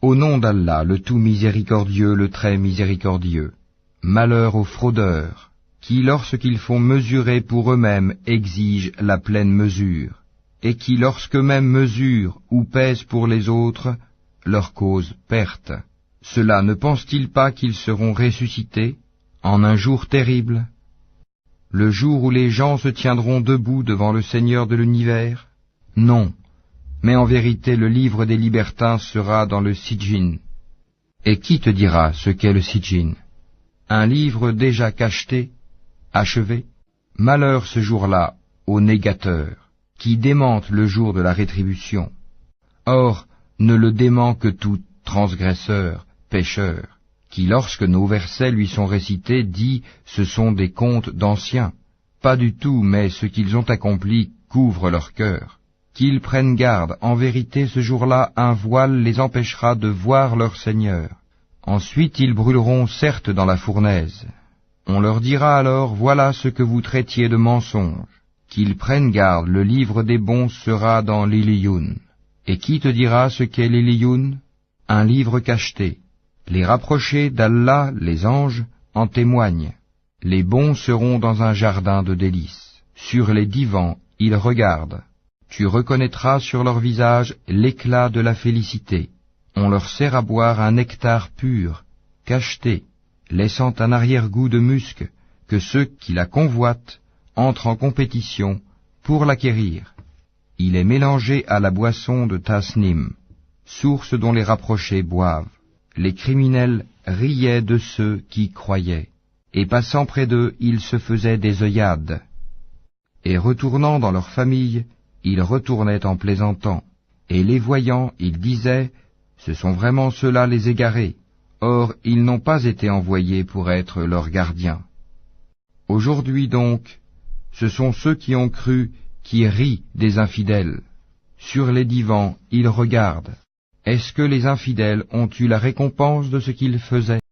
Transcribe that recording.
Au nom d'Allah, le tout miséricordieux, le très miséricordieux. Malheur aux fraudeurs, qui lorsqu'ils font mesurer pour eux-mêmes exigent la pleine mesure, et qui lorsqu'eux-mêmes mesurent ou pèsent pour les autres, leur causent perte. Cela ne pense-t-il pas qu'ils seront ressuscités en un jour terrible, le jour où les gens se tiendront debout devant le Seigneur de l'univers? Non, mais en vérité le livre des libertins sera dans le Sijjin. Et qui te dira ce qu'est le Sijjin? Un livre déjà cacheté, achevé? Malheur ce jour-là aux négateurs, qui démentent le jour de la rétribution. Or, ne le dément que tout transgresseur, pécheur, qui lorsque nos versets lui sont récités dit « ce sont des contes d'anciens ». Pas du tout, mais ce qu'ils ont accompli couvre leur cœur. Qu'ils prennent garde, en vérité ce jour-là un voile les empêchera de voir leur Seigneur. Ensuite ils brûleront certes dans la fournaise. On leur dira alors, voilà ce que vous traitiez de mensonge. Qu'ils prennent garde, le livre des bons sera dans l'Iliyun. Et qui te dira ce qu'est l'Iliyun? Un livre cacheté. Les rapprochés d'Allah, les anges, en témoignent. Les bons seront dans un jardin de délices. Sur les divans, ils regardent. Tu reconnaîtras sur leur visage l'éclat de la félicité. On leur sert à boire un nectar pur, cacheté, laissant un arrière-goût de musc, que ceux qui la convoitent entrent en compétition pour l'acquérir. Il est mélangé à la boisson de Tasnim, source dont les rapprochés boivent. Les criminels riaient de ceux qui croyaient, et passant près d'eux, ils se faisaient des œillades. Et retournant dans leur famille, ils retournaient en plaisantant, et les voyant, ils disaient, ce sont vraiment ceux-là les égarés, or ils n'ont pas été envoyés pour être leurs gardiens. Aujourd'hui donc, ce sont ceux qui ont cru qui rient des infidèles. Sur les divans, ils regardent. Est-ce que les infidèles ont eu la récompense de ce qu'ils faisaient?